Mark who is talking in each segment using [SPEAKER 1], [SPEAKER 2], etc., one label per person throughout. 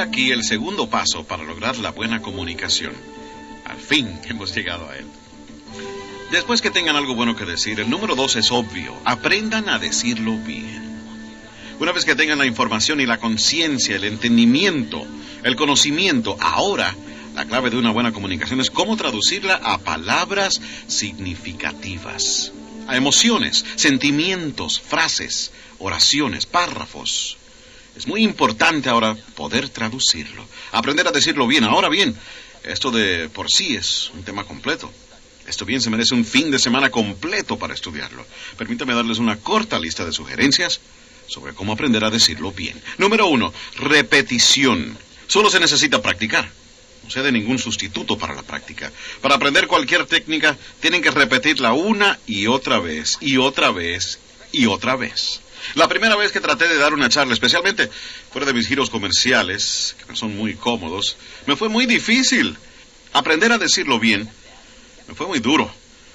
[SPEAKER 1] aquí el segundo paso para lograr la buena comunicación. Al fin hemos llegado a él. Después que tengan algo bueno que decir, el número 2 es obvio. Aprendan a decirlo bien. Una vez que tengan la información y la conciencia, el entendimiento, el conocimiento, ahora la clave de una buena comunicación es cómo traducirla a palabras significativas, a emociones, sentimientos, frases, oraciones, párrafos. Es muy importante ahora poder traducirlo, aprender a decirlo bien. Ahora bien, esto de por sí es un tema completo. Esto bien se merece un fin de semana completo para estudiarlo. Permítame darles una corta lista de sugerencias sobre cómo aprender a decirlo bien. Número 1, repetición. Solo se necesita practicar. No se dé ningún sustituto para la práctica. Para aprender cualquier técnica, tienen que repetirla una y otra vez, y otra vez, y otra vez. La primera vez que traté de dar una charla, especialmente fuera de mis giros comerciales, que me son muy cómodos, me fue muy difícil. Aprender a decirlo bien me fue muy duro,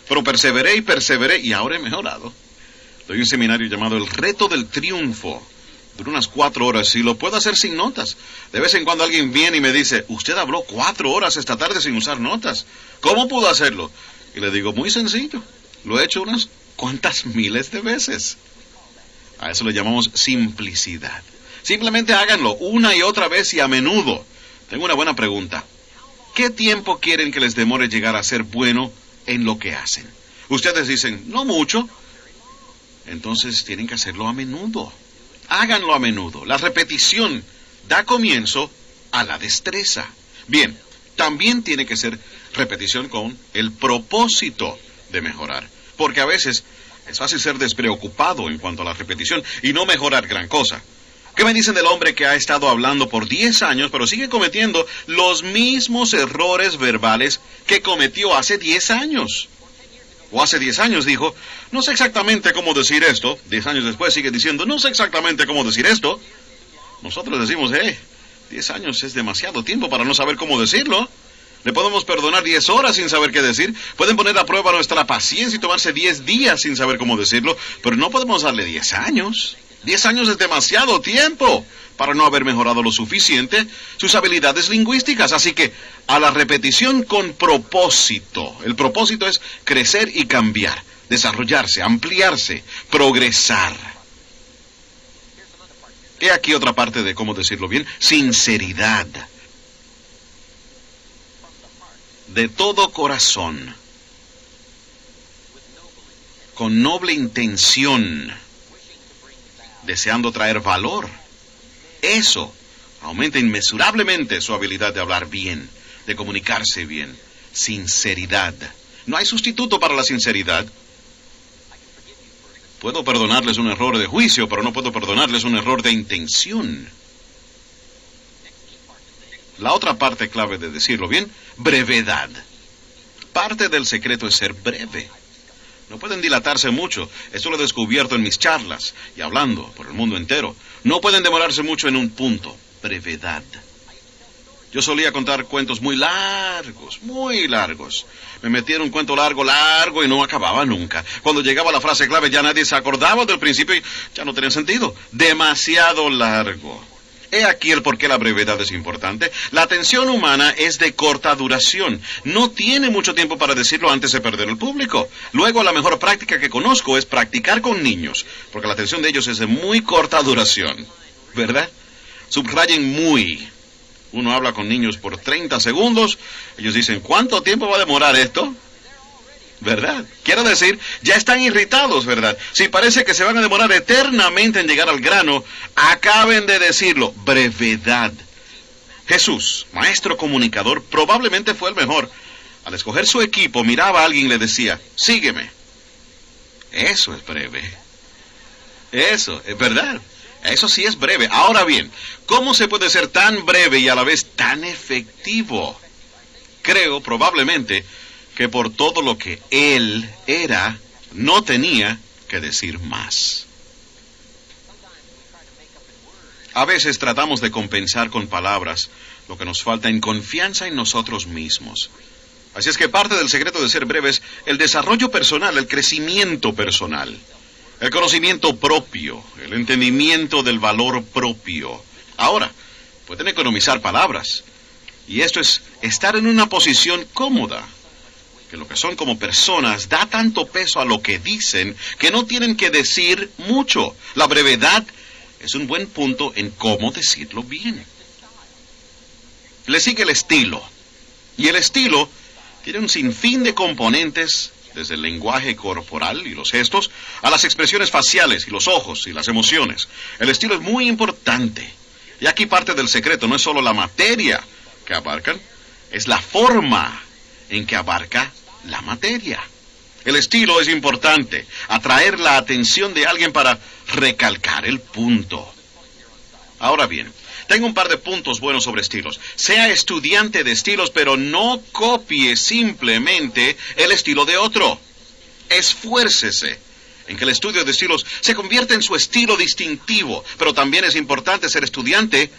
[SPEAKER 1] pero perseveré y ahora he mejorado. Doy un seminario llamado El Reto del Triunfo. Dura unas 4 horas y lo puedo hacer sin notas. De vez en cuando alguien viene y me dice, usted habló 4 horas esta tarde sin usar notas. ¿Cómo pudo hacerlo? Y le digo, muy sencillo. Lo he hecho unas cuantas miles de veces. A eso le llamamos simplicidad. Simplemente háganlo una y otra vez y a menudo. Tengo una buena pregunta. ¿Qué tiempo quieren que les demore llegar a ser bueno en lo que hacen? Ustedes dicen, no mucho. Entonces tienen que hacerlo a menudo. Háganlo a menudo. La repetición da comienzo a la destreza. Bien, también tiene que ser repetición con el propósito de mejorar. Porque a veces es fácil ser despreocupado en cuanto a la repetición y no mejorar gran cosa. ¿Qué me dicen del hombre que ha estado hablando por 10 años, pero sigue cometiendo los mismos errores verbales que cometió hace 10 años? O hace 10 años dijo, no sé exactamente cómo decir esto. 10 años después sigue diciendo, no sé exactamente cómo decir esto. Nosotros decimos, 10 años es demasiado tiempo para no saber cómo decirlo. Le podemos perdonar 10 horas sin saber qué decir. Pueden poner a prueba nuestra paciencia y tomarse 10 días sin saber cómo decirlo. Pero no podemos darle 10 años. 10 años es demasiado tiempo para no haber mejorado lo suficiente sus habilidades lingüísticas. Así que a la repetición con propósito. El propósito es crecer y cambiar, desarrollarse, ampliarse, progresar. He aquí otra parte de cómo decirlo bien. Sinceridad. De todo corazón. Con noble intención. Deseando traer valor. Eso aumenta inmesurablemente su habilidad de hablar bien, de comunicarse bien. Sinceridad. No hay sustituto para la sinceridad. Puedo perdonarles un error de juicio, pero no puedo perdonarles un error de intención. La otra parte clave de decirlo bien, brevedad. Parte del secreto es ser breve. No pueden dilatarse mucho. Esto lo he descubierto en mis charlas y hablando por el mundo entero. No pueden demorarse mucho en un punto. Brevedad. Yo solía contar cuentos muy largos, muy largos. Me metía en un cuento largo y no acababa nunca. Cuando llegaba la frase clave ya nadie se acordaba del principio y ya no tenía sentido. Demasiado largo. He aquí el por qué la brevedad es importante. La atención humana es de corta duración. No tiene mucho tiempo para decirlo antes de perder el público. Luego, la mejor práctica que conozco es practicar con niños, porque la atención de ellos es de muy corta duración. ¿Verdad? Subrayen muy. Uno habla con niños por 30 segundos. Ellos dicen, ¿cuánto tiempo va a demorar esto? ¿Verdad? Quiero decir, ya están irritados, ¿verdad? Si parece que se van a demorar eternamente en llegar al grano, acaben de decirlo. Brevedad. Jesús, maestro comunicador, probablemente fue el mejor. Al escoger su equipo, miraba a alguien y le decía, sígueme. Eso es breve. Eso, es verdad. Eso sí es breve. Ahora bien, ¿cómo se puede ser tan breve y a la vez tan efectivo? Creo, probablemente, que por todo lo que él era, no tenía que decir más. A veces tratamos de compensar con palabras lo que nos falta en confianza en nosotros mismos. Así es que parte del secreto de ser breve es el desarrollo personal, el crecimiento personal, el conocimiento propio, el entendimiento del valor propio. Ahora, Pueden economizar palabras. Y esto es estar en una posición cómoda. Que lo que son como personas da tanto peso a lo que dicen que no tienen que decir mucho. La brevedad es un buen punto en cómo decirlo bien. Le sigue el estilo. Y el estilo tiene un sinfín de componentes, desde el lenguaje corporal y los gestos, a las expresiones faciales y los ojos y las emociones. El estilo es muy importante. Y aquí parte del secreto, no es solo la materia que abarcan, es la forma en que abarca la materia. El estilo es importante, atraer la atención de alguien para recalcar el punto. Ahora bien, tengo un par de puntos buenos sobre estilos. Sea estudiante de estilos, pero no copie simplemente el estilo de otro. Esfuércese en que el estudio de estilos se convierta en su estilo distintivo, pero también es importante ser estudiante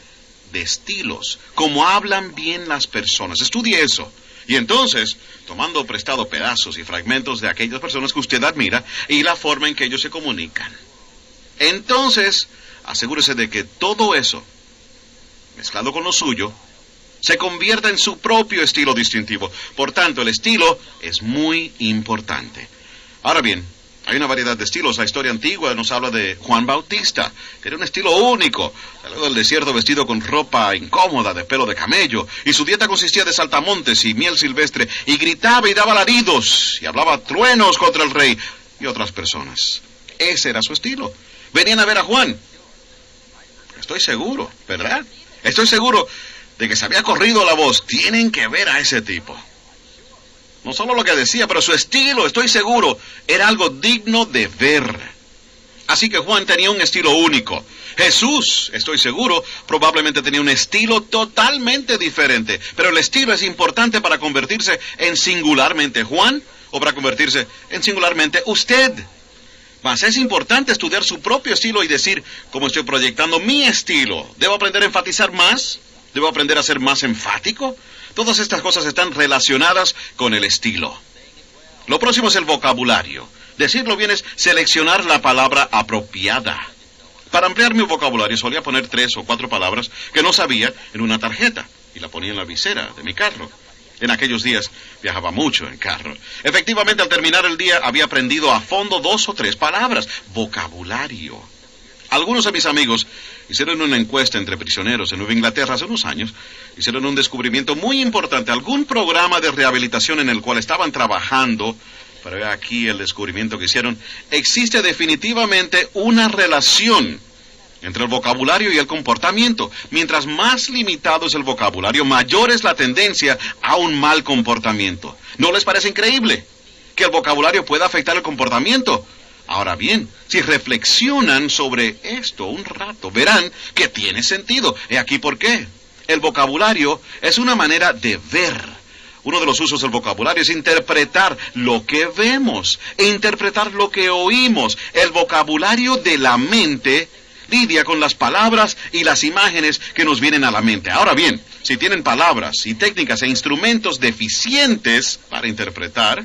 [SPEAKER 1] de estilos, como hablan bien las personas. Estudie eso. Y entonces, tomando prestado pedazos y fragmentos de aquellas personas que usted admira y la forma en que ellos se comunican. Entonces, asegúrese de que todo eso, mezclado con lo suyo, se convierta en su propio estilo distintivo. Por tanto, el estilo es muy importante. Ahora bien, hay una variedad de estilos. La historia antigua nos habla de Juan Bautista, que era un estilo único. Salió del desierto vestido con ropa incómoda de pelo de camello, y su dieta consistía de saltamontes y miel silvestre, y gritaba y daba alaridos, y hablaba truenos contra el rey y otras personas. Ese era su estilo. Venían a ver a Juan. Estoy seguro, ¿verdad? Estoy seguro de que se había corrido la voz. Tienen que ver a ese tipo. No solo lo que decía, pero su estilo, estoy seguro, era algo digno de ver. Así que Juan tenía un estilo único. Jesús, estoy seguro, probablemente tenía un estilo totalmente diferente. Pero el estilo es importante para convertirse en singularmente Juan o para convertirse en singularmente usted. Mas es importante estudiar su propio estilo y decir, ¿cómo estoy proyectando mi estilo? ¿Debo aprender a enfatizar más? ¿Debo aprender a ser más enfático? Todas estas cosas están relacionadas con el estilo. Lo próximo es el vocabulario. Decirlo bien es seleccionar la palabra apropiada. Para ampliar mi vocabulario solía poner 3 o 4 palabras que no sabía en una tarjeta y la ponía en la visera de mi carro. En aquellos días viajaba mucho en carro. Efectivamente, al terminar el día había aprendido a fondo 2 o 3 palabras. Vocabulario. Algunos de mis amigos hicieron una encuesta entre prisioneros en Nueva Inglaterra hace unos años. Hicieron un descubrimiento muy importante. Algún programa de rehabilitación en el cual estaban trabajando. Pero aquí el descubrimiento que hicieron. Existe definitivamente una relación entre el vocabulario y el comportamiento. Mientras más limitado es el vocabulario, mayor es la tendencia a un mal comportamiento. ¿No les parece increíble que el vocabulario pueda afectar el comportamiento? Ahora bien, si reflexionan sobre esto un rato, verán que tiene sentido. He aquí por qué. El vocabulario es una manera de ver. Uno de los usos del vocabulario es interpretar lo que vemos e interpretar lo que oímos. El vocabulario de la mente lidia con las palabras y las imágenes que nos vienen a la mente. Ahora bien, si tienen palabras y técnicas e instrumentos deficientes para interpretar,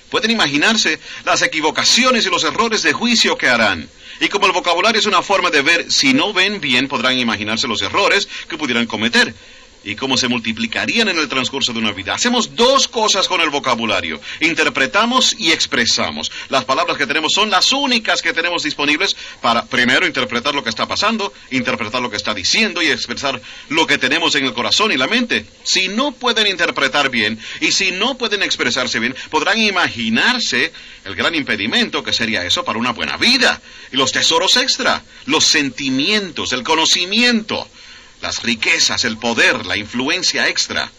[SPEAKER 1] pueden imaginarse las equivocaciones y los errores de juicio que harán. Y como el vocabulario es una forma de ver, si no ven bien, podrán imaginarse los errores que pudieran cometer. Y cómo se multiplicarían en el transcurso de una vida. Hacemos 2 cosas con el vocabulario. Interpretamos y expresamos. Las palabras que tenemos son las únicas que tenemos disponibles para, primero, interpretar lo que está pasando, interpretar lo que está diciendo y expresar lo que tenemos en el corazón y la mente. Si no pueden interpretar bien y si no pueden expresarse bien, podrán imaginarse el gran impedimento que sería eso para una buena vida. Y los tesoros extra, los sentimientos, el conocimiento, las riquezas, el poder, la influencia extra.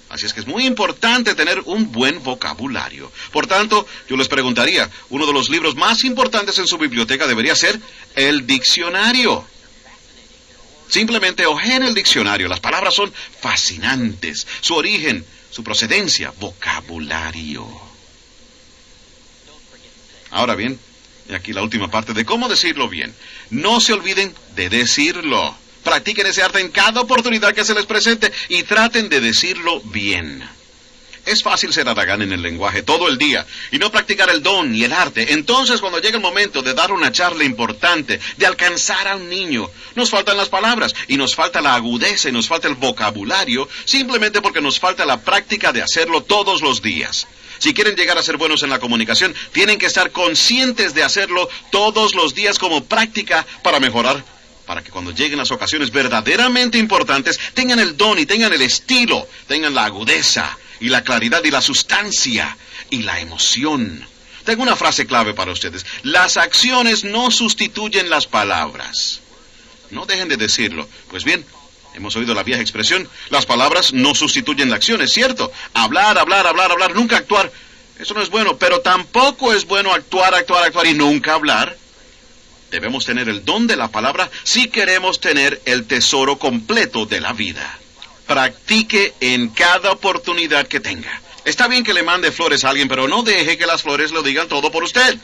[SPEAKER 1] Así es que es muy importante tener un buen vocabulario. Por tanto, yo les preguntaría, uno de los libros más importantes en su biblioteca debería ser el diccionario. Simplemente ojeen el diccionario. Las palabras son fascinantes. Su origen, su procedencia, vocabulario. Ahora bien, y aquí la última parte de cómo decirlo bien. No se olviden de decirlo. Practiquen ese arte en cada oportunidad que se les presente y traten de decirlo bien. Es fácil ser haragán en el lenguaje todo el día y no practicar el don y el arte. Entonces, cuando llega el momento de dar una charla importante, de alcanzar a un niño, nos faltan las palabras y nos falta la agudeza y nos falta el vocabulario, simplemente porque nos falta la práctica de hacerlo todos los días. Si quieren llegar a ser buenos en la comunicación, tienen que estar conscientes de hacerlo todos los días como práctica para mejorar, para que cuando lleguen las ocasiones verdaderamente importantes, tengan el don y tengan el estilo, tengan la agudeza y la claridad y la sustancia y la emoción. Tengo una frase clave para ustedes. Las acciones no sustituyen las palabras. No dejen de decirlo. Pues bien, hemos oído la vieja expresión, las palabras no sustituyen la acción, es cierto. Hablar, nunca actuar. Eso no es bueno, pero tampoco es bueno actuar y nunca hablar. Debemos tener el don de la palabra si queremos tener el tesoro completo de la vida. Practique en cada oportunidad que tenga. Está bien que le mande flores a alguien, pero no deje que las flores lo digan todo por usted.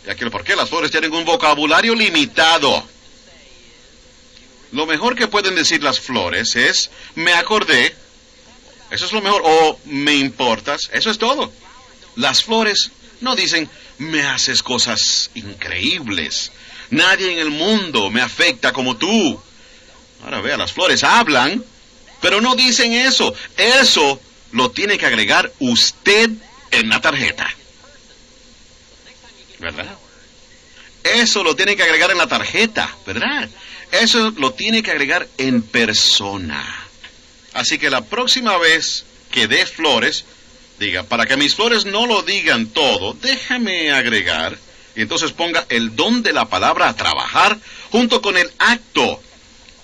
[SPEAKER 1] Y aquí el porqué, las flores tienen un vocabulario limitado. Lo mejor que pueden decir las flores es, me acordé, eso es lo mejor, o me importas, eso es todo. Las flores no dicen, me haces cosas increíbles, nadie en el mundo me afecta como tú. Ahora vea, las flores hablan, pero no dicen eso. Eso lo tiene que agregar usted en la tarjeta. ¿Verdad? Eso lo tiene que agregar en la tarjeta, ¿verdad? Eso lo tiene que agregar en persona. Así que la próxima vez que dé flores, diga, para que mis flores no lo digan todo, déjame agregar, y entonces ponga el don de la palabra a trabajar junto con el acto.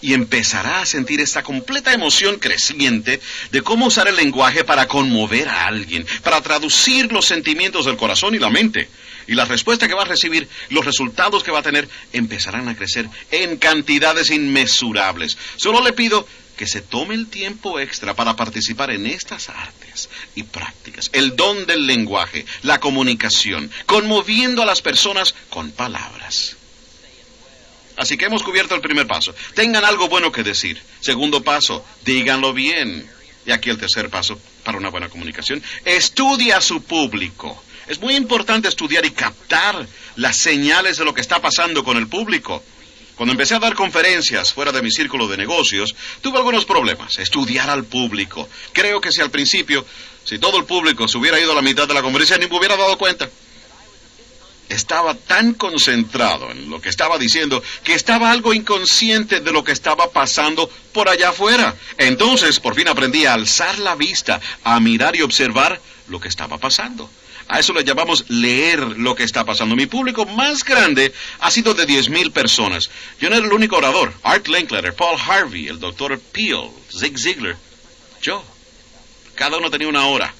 [SPEAKER 1] Y empezará a sentir esta completa emoción creciente de cómo usar el lenguaje para conmover a alguien, para traducir los sentimientos del corazón y la mente. Y la respuesta que va a recibir, los resultados que va a tener, empezarán a crecer en cantidades inmesurables. Solo le pido que se tome el tiempo extra para participar en estas artes y prácticas. El don del lenguaje, la comunicación, conmoviendo a las personas con palabras. Así que hemos cubierto el primer paso. Tengan algo bueno que decir. Segundo paso, díganlo bien. Y aquí el tercer paso para una buena comunicación. Estudia a su público. Es muy importante estudiar y captar las señales de lo que está pasando con el público. Cuando empecé a dar conferencias fuera de mi círculo de negocios, tuve algunos problemas. Estudiar al público. Creo que si al principio, si todo el público se hubiera ido a la mitad de la conferencia, ni me hubiera dado cuenta. Estaba tan concentrado en lo que estaba diciendo que estaba algo inconsciente de lo que estaba pasando por allá afuera. Entonces, por fin aprendí a alzar la vista, a mirar y observar lo que estaba pasando. A eso le llamamos leer lo que está pasando. Mi público más grande ha sido de 10,000 personas. Yo no era el único orador. Art Linkletter, Paul Harvey, el Dr. Peel, Zig Ziglar, yo. Cada uno tenía una hora.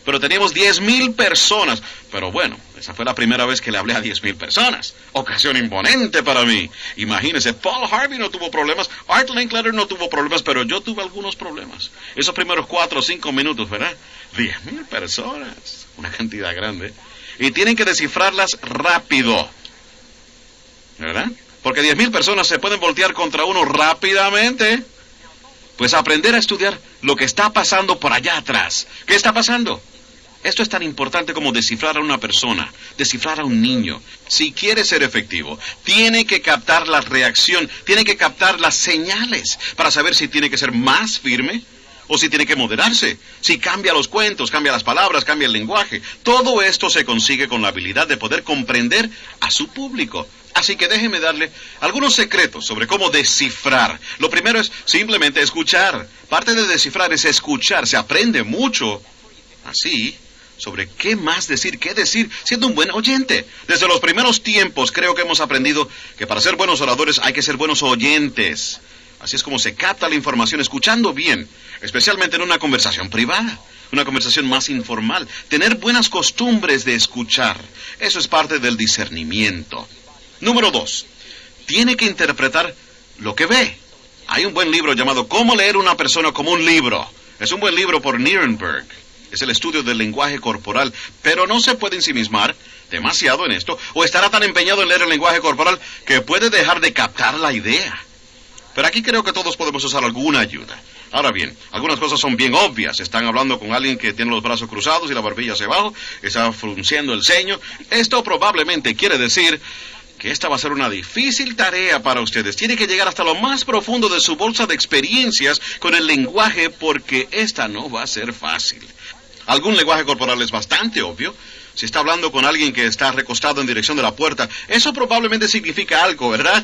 [SPEAKER 1] Pero teníamos 10,000 personas. Pero bueno, esa fue la primera vez que le hablé a 10,000 personas. Ocasión imponente para mí. Imagínense, Paul Harvey no tuvo problemas, Art Linkletter no tuvo problemas, pero yo tuve algunos problemas. Esos primeros 4 o 5 minutos, ¿verdad? 10,000 personas. Una cantidad grande. Y tienen que descifrarlas rápido. ¿Verdad? Porque 10,000 personas se pueden voltear contra uno rápidamente. Pues aprender a estudiar lo que está pasando por allá atrás. ¿Qué está pasando? Esto es tan importante como descifrar a una persona, descifrar a un niño. Si quiere ser efectivo, tiene que captar la reacción, tiene que captar las señales para saber si tiene que ser más firme o si tiene que moderarse. Si cambia los cuentos, cambia las palabras, cambia el lenguaje. Todo esto se consigue con la habilidad de poder comprender a su público. Así que déjeme darle algunos secretos sobre cómo descifrar. Lo primero es simplemente escuchar. Parte de descifrar es escuchar. Se aprende mucho así sobre qué más decir, qué decir, siendo un buen oyente. Desde los primeros tiempos creo que hemos aprendido que para ser buenos oradores hay que ser buenos oyentes. Así es como se capta la información escuchando bien, especialmente en una conversación privada, una conversación más informal. Tener buenas costumbres de escuchar, eso es parte del discernimiento. Número 2, tiene que interpretar lo que ve. Hay un buen libro llamado Cómo leer una persona como un libro. Es un buen libro por Nirenberg. Es el estudio del lenguaje corporal, pero no se puede ensimismar demasiado en esto, o estará tan empeñado en leer el lenguaje corporal que puede dejar de captar la idea. Pero aquí creo que todos podemos usar alguna ayuda. Ahora bien, algunas cosas son bien obvias. Están hablando con alguien que tiene los brazos cruzados y la barbilla hacia abajo, está frunciendo el ceño. Esto probablemente quiere decir que esta va a ser una difícil tarea para ustedes. Tiene que llegar hasta lo más profundo de su bolsa de experiencias con el lenguaje, porque esta no va a ser fácil. Algún lenguaje corporal es bastante obvio. Si está hablando con alguien que está recostado en dirección de la puerta, eso probablemente significa algo, ¿verdad?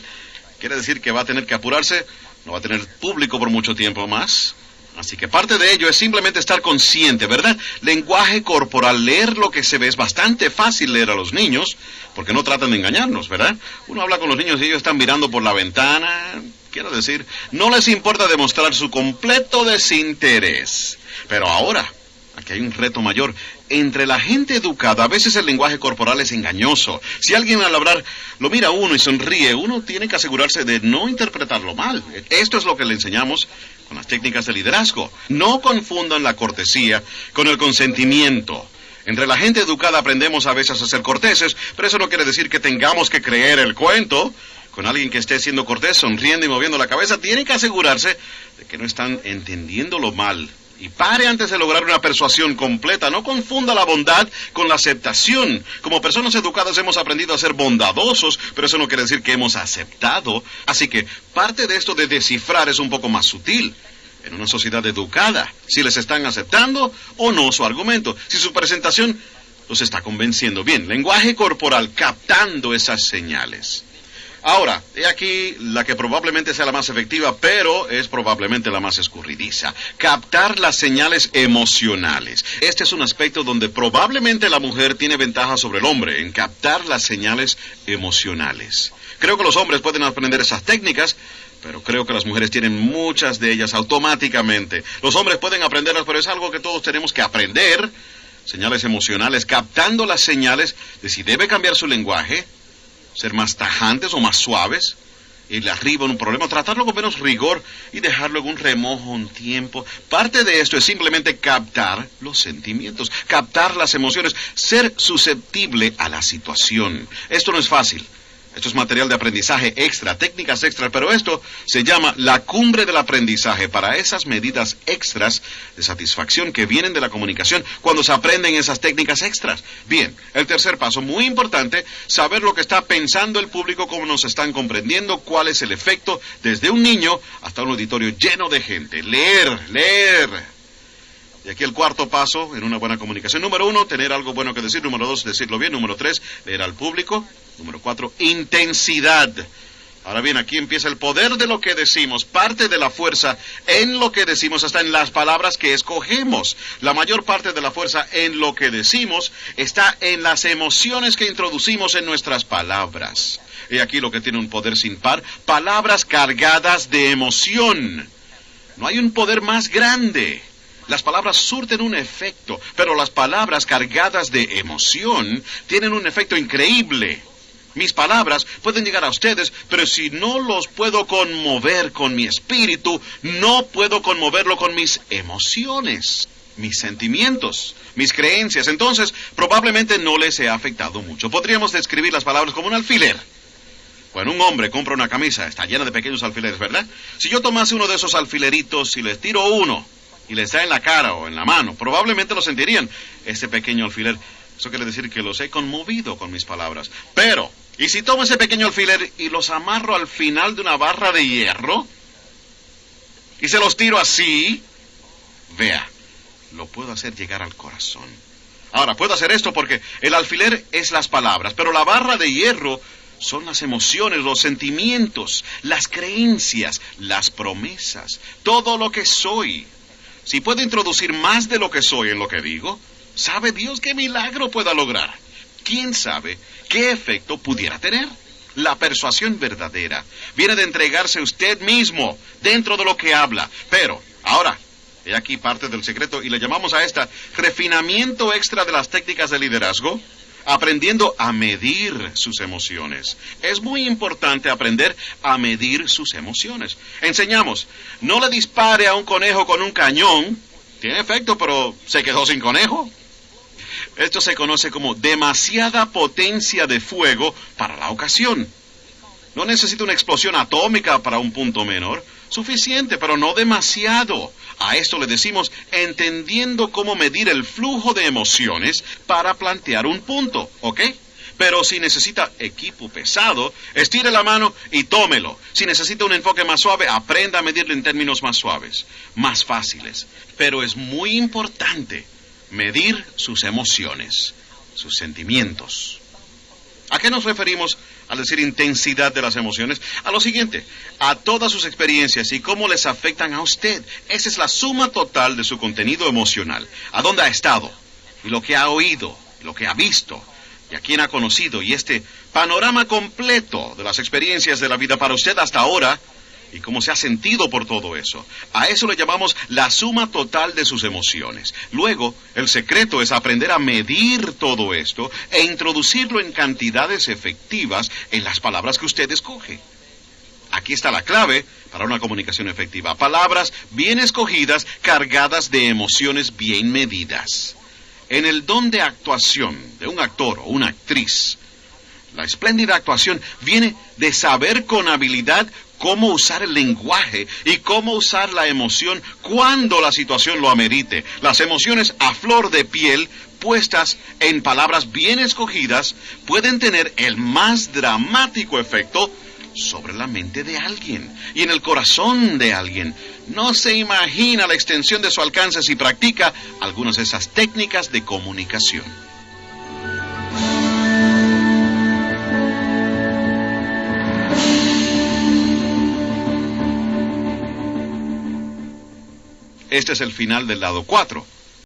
[SPEAKER 1] Quiere decir que va a tener que apurarse, no va a tener público por mucho tiempo más. Así que parte de ello es simplemente estar consciente, ¿verdad? Lenguaje corporal, leer lo que se ve es bastante fácil leer a los niños, porque no tratan de engañarnos, ¿verdad? Uno habla con los niños y ellos están mirando por la ventana. Quiero decir, no les importa demostrar su completo desinterés. Pero ahora, aquí hay un reto mayor. Entre la gente educada, a veces el lenguaje corporal es engañoso. Si alguien al hablar lo mira a uno y sonríe, uno tiene que asegurarse de no interpretarlo mal. Esto es lo que le enseñamos con las técnicas de liderazgo. No confundan la cortesía con el consentimiento. Entre la gente educada aprendemos a veces a ser corteses, pero eso no quiere decir que tengamos que creer el cuento. Con alguien que esté siendo cortés, sonriendo y moviendo la cabeza, tiene que asegurarse de que no están entendiéndolo mal. Y pare antes de lograr una persuasión completa. No confunda la bondad con la aceptación. Como personas educadas hemos aprendido a ser bondadosos, pero eso no quiere decir que hemos aceptado. Así que parte de esto de descifrar es un poco más sutil. En una sociedad educada, si les están aceptando o no su argumento. Si su presentación los está convenciendo. Bien, lenguaje corporal, captando esas señales. Ahora, he aquí la que probablemente sea la más efectiva, pero es probablemente la más escurridiza. Captar las señales emocionales. Este es un aspecto donde probablemente la mujer tiene ventaja sobre el hombre, en captar las señales emocionales. Creo que los hombres pueden aprender esas técnicas, pero creo que las mujeres tienen muchas de ellas automáticamente. Los hombres pueden aprenderlas, pero es algo que todos tenemos que aprender. Señales emocionales, captando las señales de si debe cambiar su lenguaje, ser más tajantes o más suaves, irle arriba en un problema, tratarlo con menos rigor y dejarlo en un remojo un tiempo. Parte de esto es simplemente captar los sentimientos, captar las emociones, ser susceptible a la situación. Esto no es fácil. Esto es material de aprendizaje extra, técnicas extras, pero esto se llama la cumbre del aprendizaje para esas medidas extras de satisfacción que vienen de la comunicación cuando se aprenden esas técnicas extras. Bien, el tercer paso, muy importante, saber lo que está pensando el público, cómo nos están comprendiendo, cuál es el efecto, desde un niño hasta un auditorio lleno de gente. Leer. Y aquí el cuarto paso en una buena comunicación. Número 1, tener algo bueno que decir. Número 2, decirlo bien. Número 3, leer al público. Número 4, intensidad. Ahora bien, aquí empieza el poder de lo que decimos. Parte de la fuerza en lo que decimos está en las palabras que escogemos. La mayor parte de la fuerza en lo que decimos está en las emociones que introducimos en nuestras palabras. Y aquí lo que tiene un poder sin par. Palabras cargadas de emoción. No hay un poder más grande. Las palabras surten un efecto, pero las palabras cargadas de emoción tienen un efecto increíble. Mis palabras pueden llegar a ustedes, pero si no los puedo conmover con mi espíritu, no puedo conmoverlo con mis emociones, mis sentimientos, mis creencias. Entonces, probablemente no les he afectado mucho. Podríamos describir las palabras como un alfiler. Cuando un hombre compra una camisa, está llena de pequeños alfileres, ¿verdad? Si yo tomase uno de esos alfileritos y les tiro uno, y les da en la cara o en la mano, probablemente lo sentirían, ese pequeño alfiler. Eso quiere decir que los he conmovido con mis palabras. Pero, ¿y si tomo ese pequeño alfiler y los amarro al final de una barra de hierro? Y se los tiro así. Vea, lo puedo hacer llegar al corazón. Ahora, puedo hacer esto porque el alfiler es las palabras, pero la barra de hierro son las emociones, los sentimientos, las creencias, las promesas, todo lo que soy. Si puedo introducir más de lo que soy en lo que digo, ¿sabe Dios qué milagro pueda lograr? ¿Quién sabe qué efecto pudiera tener? La persuasión verdadera viene de entregarse usted mismo dentro de lo que habla. Pero, ahora, he aquí parte del secreto y le llamamos a esta refinamiento extra de las técnicas de liderazgo, aprendiendo a medir sus emociones. Es muy importante aprender a medir sus emociones. Enseñamos, no le dispare a un conejo con un cañón. Tiene efecto, pero se quedó sin conejo. Esto se conoce como demasiada potencia de fuego para la ocasión. No necesita una explosión atómica para un punto menor. Suficiente, pero no demasiado. A esto le decimos entendiendo cómo medir el flujo de emociones para plantear un punto, ¿ok? Pero si necesita equipo pesado, estire la mano y tómelo. Si necesita un enfoque más suave, aprenda a medirlo en términos más suaves, más fáciles. Pero es muy importante medir sus emociones, sus sentimientos. ¿A qué nos referimos al decir intensidad de las emociones? A lo siguiente, a todas sus experiencias y cómo les afectan a usted. Esa es la suma total de su contenido emocional. A dónde ha estado, y lo que ha oído, lo que ha visto, y a quién ha conocido, y este panorama completo de las experiencias de la vida para usted hasta ahora, y cómo se ha sentido por todo eso. A eso le llamamos la suma total de sus emociones. Luego, el secreto es aprender a medir todo esto e introducirlo en cantidades efectivas en las palabras que usted escoge. Aquí está la clave para una comunicación efectiva. Palabras bien escogidas, cargadas de emociones bien medidas. En el don de actuación de un actor o una actriz, la espléndida actuación viene de saber con habilidad cómo usar el lenguaje y cómo usar la emoción cuando la situación lo amerite. Las emociones a flor de piel, puestas en palabras bien escogidas, pueden tener el más dramático efecto sobre la mente de alguien y en el corazón de alguien. No se imagina la extensión de su alcance si practica algunas de esas técnicas de comunicación. Este es el final del lado 4.